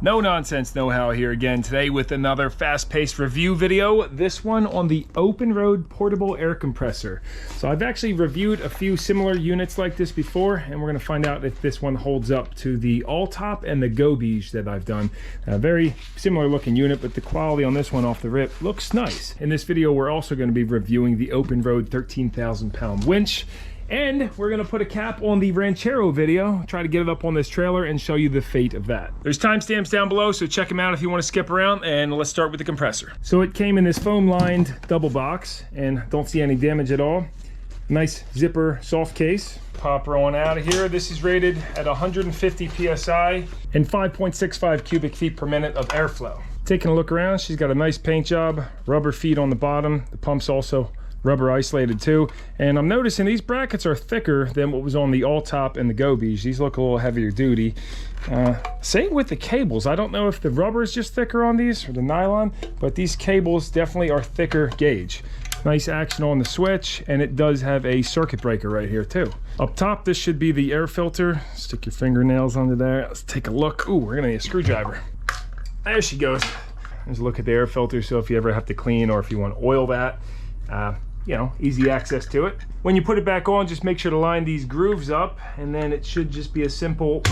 No nonsense, know-how here again today with another fast-paced review video. This one on the OPENROAD portable air compressor. So I've actually reviewed a few similar units like this before, and we're going to find out if this one holds up to the All-Top and the Go Beige that I've done. A very similar looking unit, but the quality on this one off the rip looks nice. In this video, we're also going to be reviewing the OPENROAD 13,000 pound winch. And we're gonna put a cap on the Ranchero video, try to get it up on this trailer and show you the fate of that. There's timestamps down below, so check them out if you wanna skip around, and let's start with the compressor. So it came in this foam lined double box, and don't see any damage at all. Nice zipper soft case. Pop her on out of here. This is rated at 150 PSI and 5.65 cubic feet per minute of airflow. Taking a look around, she's got a nice paint job, rubber feet on the bottom. The pump's also rubber isolated too, and I'm noticing these brackets are thicker than what was on the All-Top and the Go Beige. These look a little heavier duty. Same with the cables. I don't know if the rubber is just thicker on these or the nylon, but these cables definitely are thicker gauge. Nice action on the switch, and it does have a circuit breaker right here too. Up top, this should be the air filter. Stick your fingernails under there. Let's take a look. Ooh, we're gonna need a screwdriver. There she goes. Let's look at the air filter, so if you ever have to clean or if you want to oil that, you know, easy access to it. When you put it back on, just make sure to line these grooves up, and then it should just be a simple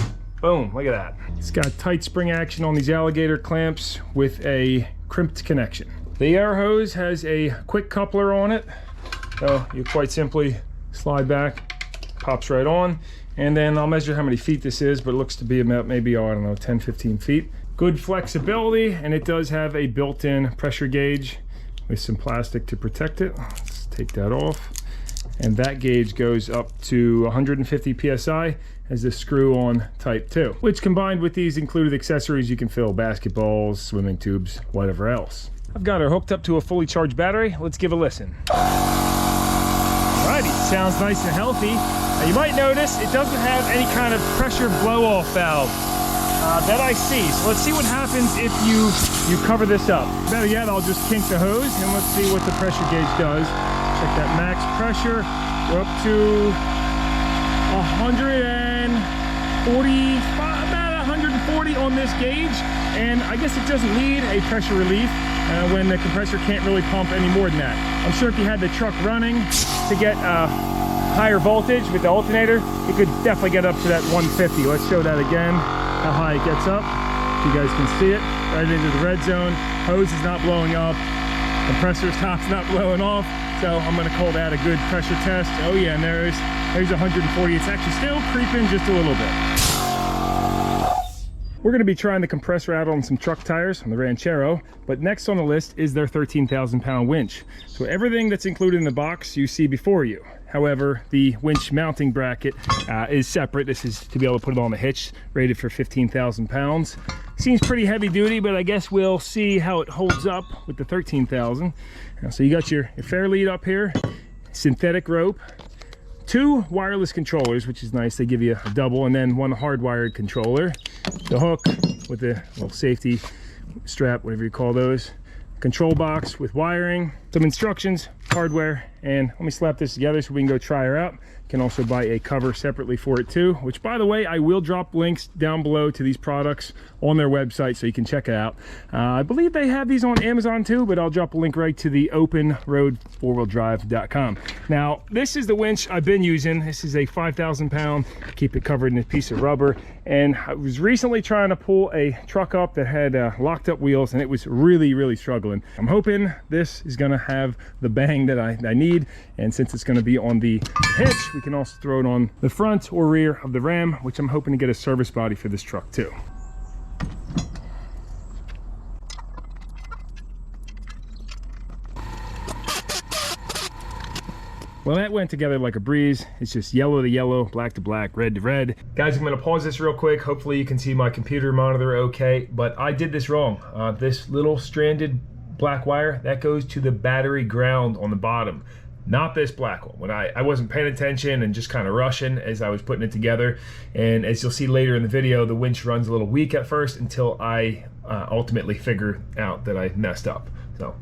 boom. Look at that. It's got tight spring action on these alligator clamps with a crimped connection. The air hose has a quick coupler on it, so you quite simply slide back, pops right on, and then I'll measure how many feet this is, but it looks to be about maybe, oh, I don't know, 10-15 feet. Good flexibility, and it does have a built-in pressure gauge with some plastic to protect it. Let's take that off. And that gauge goes up to 150 PSI as the screw-on type 2, which combined with these included accessories, you can fill basketballs, swimming tubes, whatever else. I've got her hooked up to a fully charged battery. Let's give a listen. Alrighty, sounds nice and healthy. Now you might notice it doesn't have any kind of pressure blow-off valve that I see. So let's see what happens if you cover this up. Better yet, I'll just kink the hose and let's see what the pressure gauge does. Check that max pressure. We're up to 145, about 140 on this gauge. And I guess it doesn't need a pressure relief when the compressor can't really pump any more than that. I'm sure if you had the truck running to get higher voltage with the alternator, it could definitely get up to that 150. Let's show that again. How high it gets up. You guys can see it right into the red zone. Hose is not blowing up. Compressor top's not blowing off. So I'm going to call that a good pressure test. Oh yeah, and there's 140. It's actually still creeping just a little bit. We're going to be trying the compressor out on some truck tires on the Ranchero, but next on the list is their 13,000 pound winch. So everything that's included in the box you see before you. However, the winch mounting bracket is separate. This is to be able to put it on the hitch, rated for 15,000 pounds. Seems pretty heavy duty, but I guess we'll see how it holds up with the 13,000. So you got your fair lead up here, synthetic rope, 2 wireless controllers, which is nice. They give you a double, and then 1 hardwired controller. The hook with the little safety strap, whatever you call those. Control box with wiring, some instructions, hardware, and let me slap this together so we can go try her out. You can also buy a cover separately for it too, which by the way, I will drop links down below to these products on their website so you can check it out. I believe they have these on Amazon too, but I'll drop a link right to the OPENROAD4WheelDrive.com. Now, this is the winch I've been using. This is a 5,000 pound, keep it covered in a piece of rubber. And I was recently trying to pull a truck up that had locked up wheels, and it was really struggling. I'm hoping this is gonna have the bang that I need, and since it's gonna be on the hitch, we can also throw it on the front or rear of the Ram, which I'm hoping to get a service body for this truck too. Well, that went together like a breeze. It's just yellow to yellow, black to black, red to red. Guys, I'm gonna pause this real quick. Hopefully you can see my computer monitor okay, but I did this wrong. This little stranded black wire, that goes to the battery ground on the bottom, not this black one. When I wasn't paying attention and just kind of rushing as I was putting it together. And as you'll see later in the video, the winch runs a little weak at first until I ultimately figure out that I messed up. So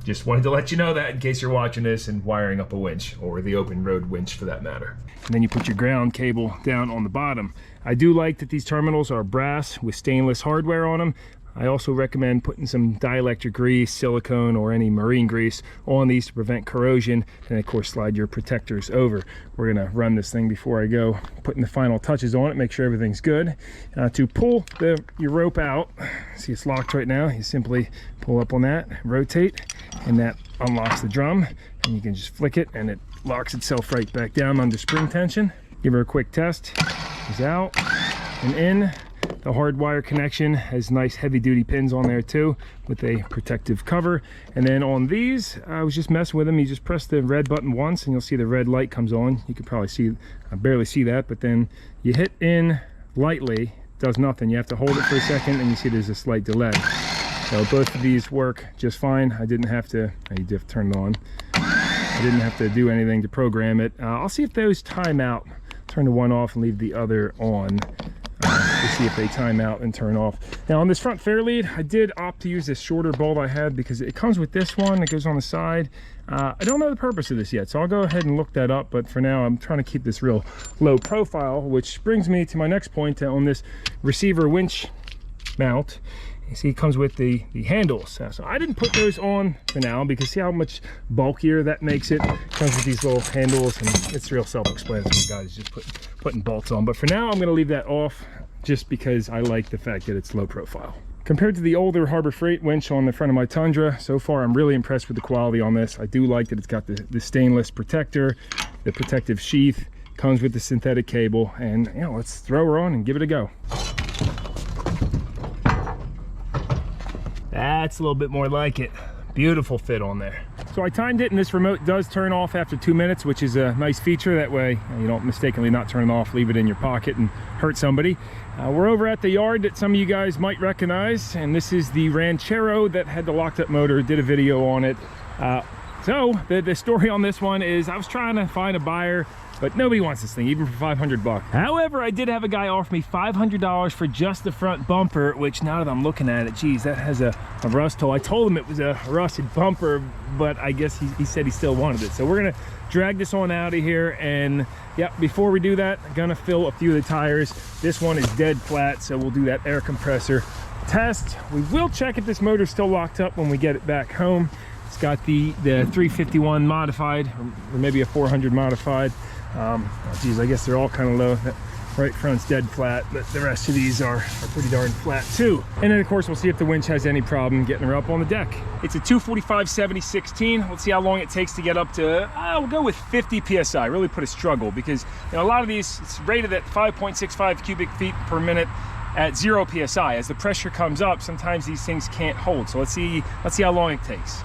Just wanted to let you know that in case you're watching this and wiring up a winch, or the open road winch for that matter. And then you put your ground cable down on the bottom. I do like that these terminals are brass with stainless hardware on them. I also recommend putting some dielectric grease, silicone, or any marine grease on these to prevent corrosion, and of course slide your protectors over. We're gonna run this thing before I go putting the final touches on it, make sure everything's good. To pull your rope out, see it's locked right now, you simply pull up on that, rotate, and that unlocks the drum, and you can just flick it and it locks itself right back down under spring tension. Give her a quick test. It's out and in. The hardwire connection has nice heavy duty pins on there too with a protective cover. And then on these, I was just messing with them. You just press the red button once and you'll see the red light comes on. You can probably see, I barely see that, but then you hit in lightly, does nothing. You have to hold it for a second and you see there's a slight delay. So both of these work just fine. I didn't have to, you do have to turn it on. I didn't have to do anything to program it. I'll see if those time out. Turn the one off and leave the other on. To see if they time out and turn off. Now on this front fair lead, I did opt to use this shorter bolt I had because it comes with this one that goes on the side. I don't know the purpose of this yet, so I'll go ahead and look that up, but for now I'm trying to keep this real low profile, which brings me to my next point on this receiver winch mount. You see it comes with the handles. So I didn't put those on for now because see how much bulkier that makes it. Comes with these little handles and it's real self-explanatory, guys, just putting bolts on. But for now I'm gonna leave that off just because I like the fact that it's low profile. Compared to the older Harbor Freight winch on the front of my Tundra, so far I'm really impressed with the quality on this. I do like that it's got the stainless protector, the protective sheath, comes with the synthetic cable, and you know, let's throw her on and give it a go. That's a little bit more like it. Beautiful fit on there. So I timed it and this remote does turn off after 2 minutes, which is a nice feature. That way you don't mistakenly not turn it off, leave it in your pocket and hurt somebody. We're over at the yard that some of you guys might recognize, and this is the Ranchero that had the locked up motor. Did a video on it. So the story on this one is I was trying to find a buyer, but nobody wants this thing, even for 500 bucks. However, I did have a guy offer me $500 for just the front bumper, which now that I'm looking at it, geez, that has a rust hole. I told him it was a rusted bumper, but I guess he said he still wanted it. So we're gonna drag this on out of here, and yeah, before we do that, I'm gonna fill a few of the tires. This one is dead flat, so we'll do that air compressor test. We will check if this motor's still locked up when we get it back home. It's got the 351 modified, or maybe a 400 modified. Geez, I guess they're all kind of low. That right front's dead flat, but the rest of these are pretty darn flat too. And then of course we'll see if the winch has any problem getting her up on the deck. It's a 245/70/16. Let's see how long it takes to get up to, we'll go with 50 psi. Really put a struggle because a lot of these, it's rated at 5.65 cubic feet per minute at 0 psi. As the pressure comes up, sometimes these things can't hold. So let's see how long it takes.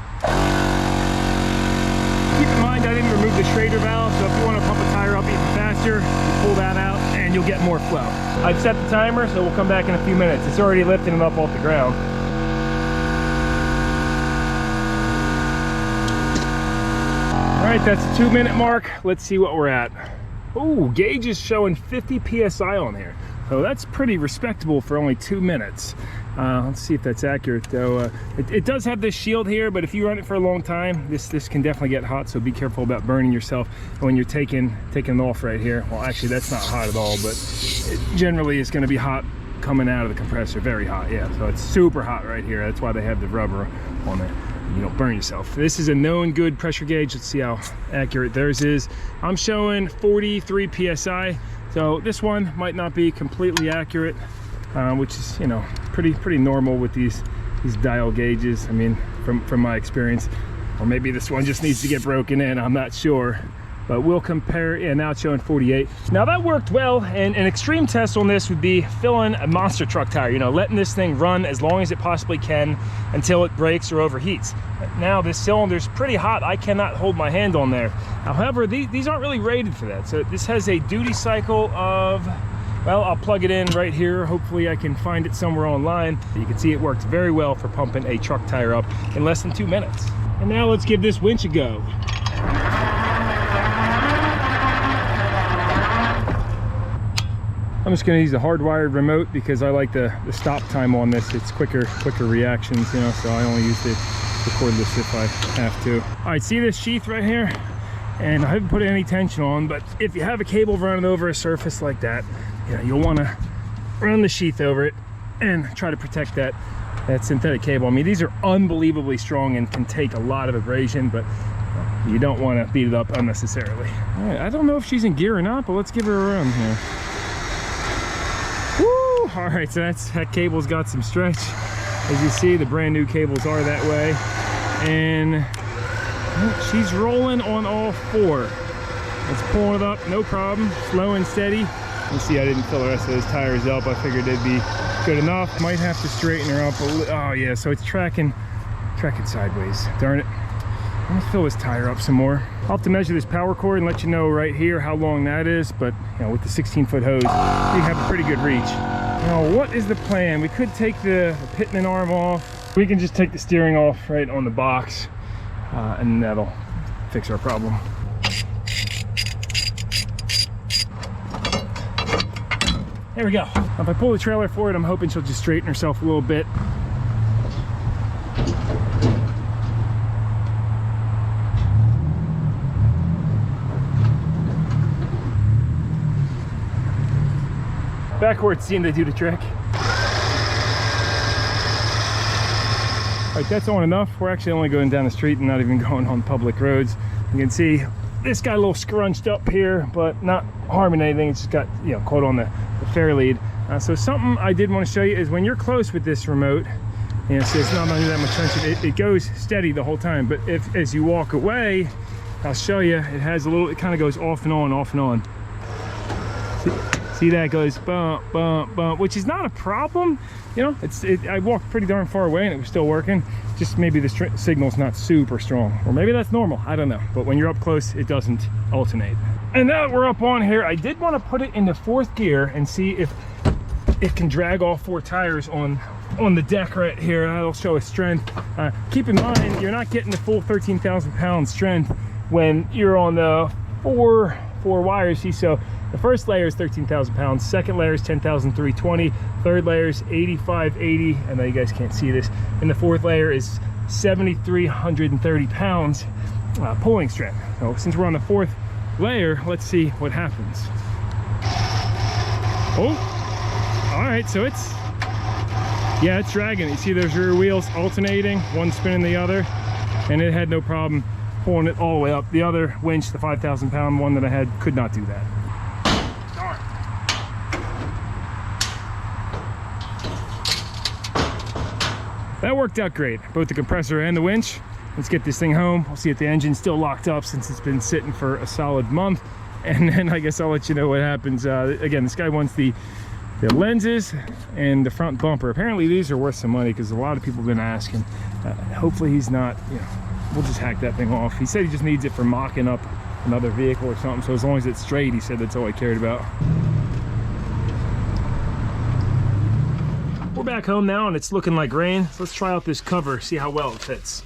Keep in mind I didn't remove the Schrader valve, so if you want to pump a tire up even faster, you pull that out and you'll get more flow. I've set the timer, so we'll come back in a few minutes. It's already lifting it up off the ground. All right, that's the 2 minute mark. Let's see what we're at. Oh, gauge is showing 50 psi on here. So that's pretty respectable for only 2 minutes. Let's see if that's accurate though. It does have this shield here, but if you run it for a long time, this can definitely get hot, so be careful about burning yourself when you're taking it off right here. Well, actually that's not hot at all, but it generally is going to be hot coming out of the compressor, very hot. Yeah, so it's super hot right here. That's why they have the rubber on there. You don't burn yourself. This is a known good pressure gauge. Let's see how accurate theirs is. I'm showing 43 psi. So this one might not be completely accurate, which is, pretty normal with these dial gauges. I mean, from my experience, or maybe this one just needs to get broken in. I'm not sure, but we'll compare. Yeah, now it's showing 48. Now that worked well, and an extreme test on this would be filling a monster truck tire. Letting this thing run as long as it possibly can until it breaks or overheats. Now this cylinder's pretty hot. I cannot hold my hand on there. However, these aren't really rated for that. So this has a duty cycle of, well, I'll plug it in right here. Hopefully I can find it somewhere online. You can see it works very well for pumping a truck tire up in less than 2 minutes. And now let's give this winch a go. I'm just going to use the hardwired remote because I like the stop time on this. It's quicker reactions, so I only use the record this if I have to. All right, see this sheath right here? And I haven't put any tension on, but if you have a cable running over a surface like that, you know, you'll want to run the sheath over it and try to protect that synthetic cable. I mean, these are unbelievably strong and can take a lot of abrasion, but you don't want to beat it up unnecessarily. All right, I don't know if she's in gear or not, but let's give her a run here. Woo! All right, so that cable's got some stretch. As you see, the brand new cables are that way. And she's rolling on all four. It's pulling it up, no problem, slow and steady. You see, I didn't fill the rest of those tires up. I figured they'd be good enough. Might have to straighten her up a little. Oh yeah, so it's tracking sideways. Darn it. I'm gonna fill this tire up some more. I'll have to measure this power cord and let you know right here how long that is, but you know, with the 16-foot hose, we have a pretty good reach. Now, what is the plan? We could take the pitman arm off. We can just take the steering off right on the box, and that'll fix our problem. There we go. If I pull the trailer forward, I'm hoping she'll just straighten herself a little bit. Backwards seemed to do the trick. All right, that's on enough. We're actually only going down the street and not even going on public roads. You can see this got a little scrunched up here, but not harming anything. It's just got, you know, caught on the fair lead. So something I did want to show you is when you're close with this remote, you know, so it's not under that much tension, it goes steady the whole time. But if as you walk away, I'll show you, it has a little, it kind of goes off and on, off and on. See that goes bump, bump, bump, which is not a problem. You know, I walked pretty darn far away and it was still working. Just maybe the signal's not super strong, or maybe that's normal, I don't know. But when you're up close, it doesn't alternate. And now that we're up on here, I did want to put it into fourth gear and see if it can drag all four tires on the deck right here. That'll show us strength. Keep in mind, you're not getting the full 13,000 pound strength when you're on the four wires. See, so the first layer is 13,000 pounds, second layer is 10,320, third layer is 8,580. I know you guys can't see this. And the fourth layer is 7,330 pounds pulling strength. So since we're on the fourth layer, let's see what happens. Oh, all right, so it's dragging. You see those rear wheels alternating, one spinning the other, and it had no problem pulling it all the way up. The other winch, the 5,000 pound one that I had, could not do that. That worked out great, both the compressor and the winch. Let's get this thing home. We'll see if the engine's still locked up since it's been sitting for a solid month. And then I guess I'll let you know what happens. Again, this guy wants the lenses and the front bumper. Apparently these are worth some money because a lot of people have been asking. Hopefully he's not, you know, we'll just hack that thing off. He said he just needs it for mocking up another vehicle or something. So as long as it's straight, he said that's all I cared about. We're back home now and it's looking like rain. So let's try out this cover, see how well it fits.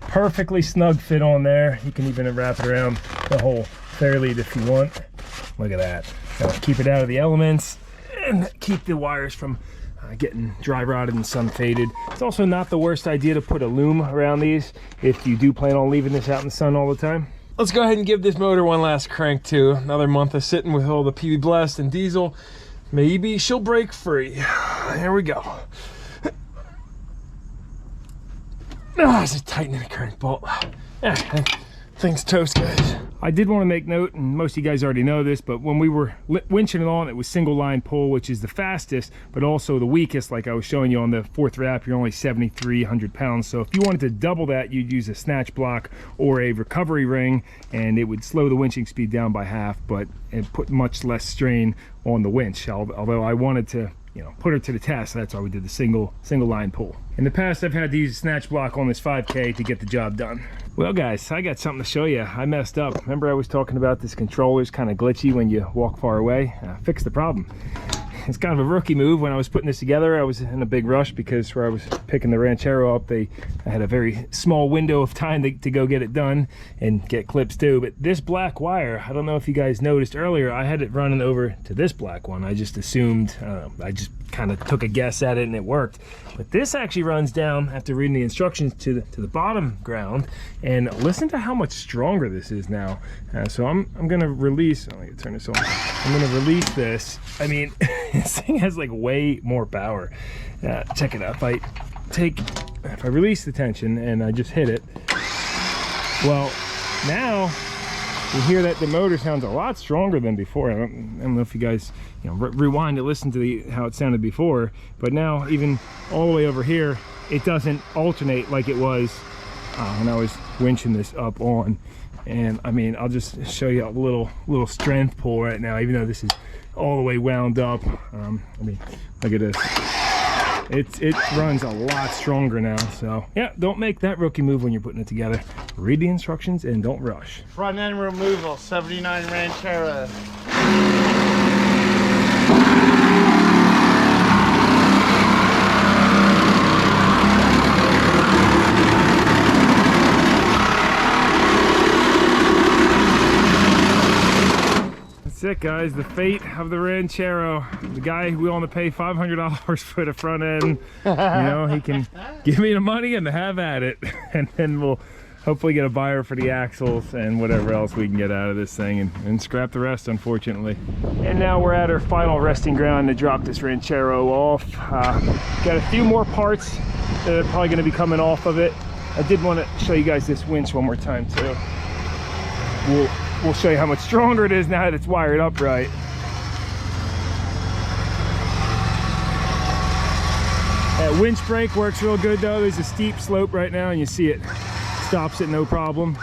Perfectly snug fit on there. You can even wrap it around the whole fair lead if you want. Look at that. Keep it out of the elements and keep the wires from getting dry rotted and sun faded. It's also not the worst idea to put a loom around these if you do plan on leaving this out in the sun all the time. Let's go ahead and give this motor one last crank too. Another month of sitting with all the PB Blast and diesel. Maybe she'll break free. Here we go. Ah, it's tightening the crank bolt. Yeah, thing's toast, guys. I did want to make note, and most of you guys already know this, but when we were winching it on, it was single line pull, which is the fastest, but also the weakest. Like I was showing you on the fourth wrap, you're only 7,300 pounds. So if you wanted to double that, you'd use a snatch block or a recovery ring, and it would slow the winching speed down by half, but it put much less strain on the winch. Although I wanted to, you know, put her to the test, that's why we did the single line pull. In the past, I've had to use a snatch block on this 5K to get the job done. Well guys, I got something to show you. I messed up. Remember I was talking about this controller's kind of glitchy when you walk far away? Fixed the problem. It's kind of a rookie move. When I was putting this together, I was in a big rush because where I was picking the Ranchero up, I had a very small window of time to go get it done and get clips too. But this black wire, I don't know if you guys noticed earlier, I had it running over to this black one. I just assumed, I just kind of took a guess at it and it worked. But this actually runs down, after reading the instructions, to the bottom ground. And listen to how much stronger this is now. So I'm gonna release, let me turn this on. I'm gonna release this. I mean, this thing has like way more power. Check it out. If I release the tension and I just hit it, well, now you hear that the motor sounds a lot stronger than before. I don't know if you guys, rewind to listen to how it sounded before, but now even all the way over here, it doesn't alternate like it was when I was winching this up on. And I mean, I'll just show you a little strength pull right now, even though this is all the way wound up. I mean, look at this. It runs a lot stronger now. So yeah, don't make that rookie move when you're putting it together. Read the instructions and don't rush. Front end removal, 79 Ranchero. That's it, guys. The fate of the Ranchero. The guy willing to pay $500 for the front end. He can give me the money and have at it, and then we'll hopefully get a buyer for the axles and whatever else we can get out of this thing, and scrap the rest, unfortunately. And now we're at our final resting ground to drop this Ranchero off. Got a few more parts that are probably going to be coming off of it. I did want to show you guys this winch one more time too. We'll show you how much stronger it is now that it's wired up right. That winch brake works real good though. There's a steep slope right now and you see it stops it no problem.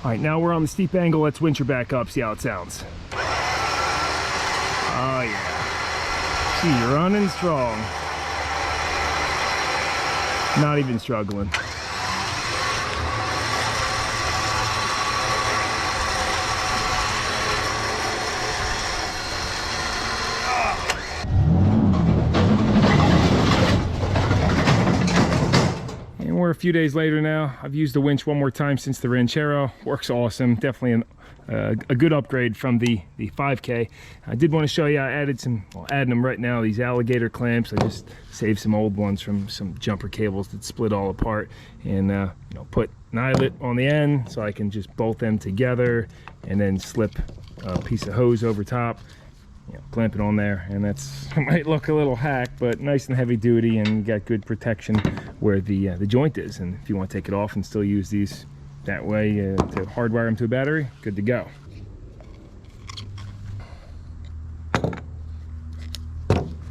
All right, now we're on the steep angle. Let's winch her back up, see how it sounds. Oh yeah, she's running strong. Not even struggling. We're a few days later now. I've used the winch one more time since the Ranchero. Works awesome. Definitely a good upgrade from the 5K. I did want to show you, I added adding them right now, these alligator clamps. I just saved some old ones from some jumper cables that split all apart, and put an eyelet on the end so I can just bolt them together and then slip a piece of hose over top. Clamp it on there, and it might look a little hack, but nice and heavy duty, and got good protection where the joint is. And if you want to take it off and still use these that way to hardwire them to a battery, good to go.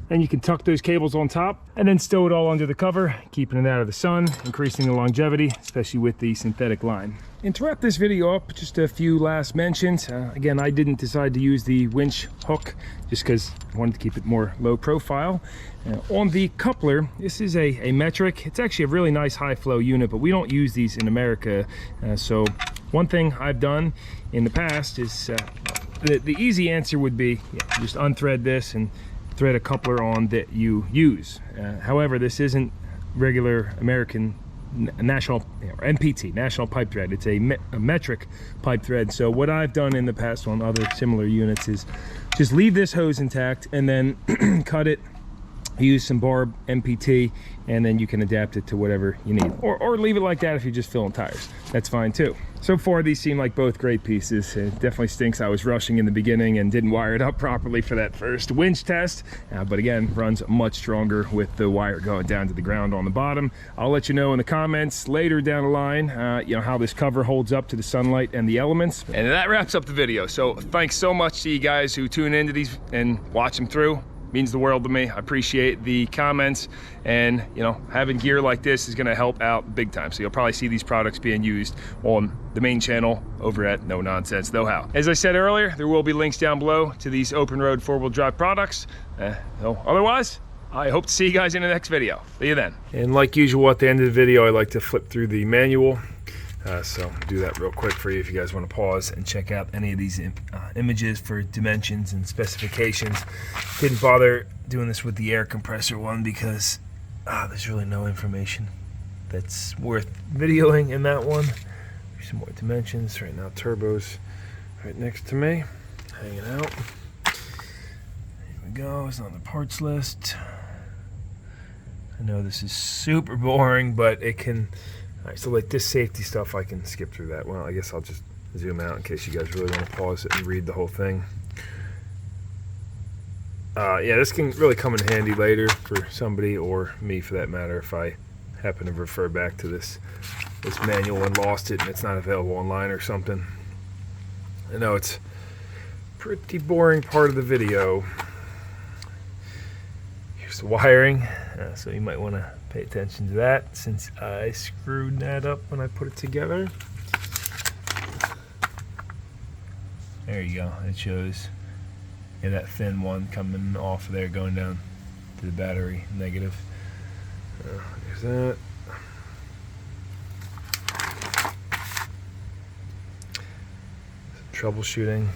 And you can tuck those cables on top and then stow it all under the cover, keeping it out of the sun, increasing the longevity, especially with the synthetic line. And to wrap this video up, just a few last mentions. Again, I didn't decide to use the winch hook just because I wanted to keep it more low profile. On the coupler, this is a metric. It's actually a really nice high flow unit, but we don't use these in America. So one thing I've done in the past is, the easy answer would be just unthread this and thread a coupler on that you use. However, this isn't regular American national NPT, national pipe thread. It's a metric pipe thread. So what I've done in the past on other similar units is just leave this hose intact and then cut it, use some barb MPT, and then you can adapt it to whatever you need, or leave it like that if you're just filling tires. That's fine too. So far these seem like both great pieces. It definitely stinks I was rushing in the beginning and didn't wire it up properly for that first winch test, but again, runs much stronger with the wire going down to the ground on the bottom. I'll let you know in the comments later down the line how this cover holds up to the sunlight and the elements. And that wraps up the video. So thanks so much to you guys who tune into these and watch them through. Means the world to me. I appreciate the comments, and having gear like this is going to help out big time. So you'll probably see these products being used on the main channel over at No Nonsense No How. As I said earlier, there will be links down below to these OPENROAD 4-wheel drive products. Otherwise, I hope to see you guys in the next video. See you then. And like usual, at the end of the video, I like to flip through the manual. So do that real quick for you if you guys want to pause and check out any of these images for dimensions and specifications. Didn't bother doing this with the air compressor one because there's really no information that's worth videoing in that one. There's some more dimensions right now. Turbos right next to me, hanging out. go. It's on the parts list. I know this is super boring, but it can... Alright, so like this safety stuff, I can skip through that. Well, I guess I'll just zoom out in case you guys really want to pause it and read the whole thing. Yeah, this can really come in handy later for somebody, or me for that matter, if I happen to refer back to this manual and lost it and it's not available online or something. I know it's a pretty boring part of the video. Here's the wiring, so you might want to pay attention to that since I screwed that up when I put it together. There you go, it shows that thin one coming off there going down to the battery negative. There's that. Some troubleshooting.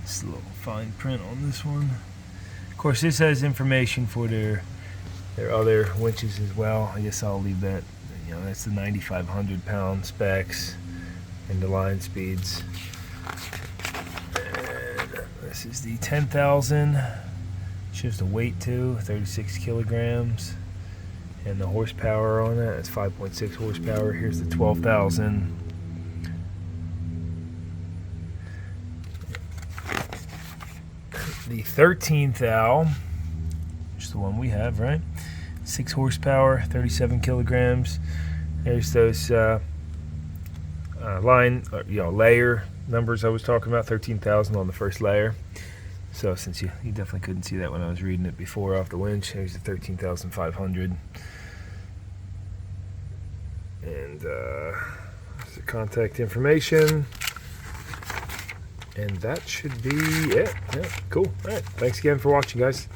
Just a little fine print on this one. Of course, this has information for their other winches as well. I guess I'll leave that. You know, that's the 9,500 pound specs and the line speeds. And this is the 10,000. Shows the weight too, 36 kilograms. And the horsepower on that, it's 5.6 horsepower. Here's the 12,000. The 13 thou, which is the one we have, right? 6 horsepower, 37 kilograms. There's those layer numbers I was talking about, 13,000 on the first layer. So since you definitely couldn't see that when I was reading it before off the winch, there's the 13,500. And there's the contact information. And that should be it. Yeah, cool. All right. Thanks again for watching, guys.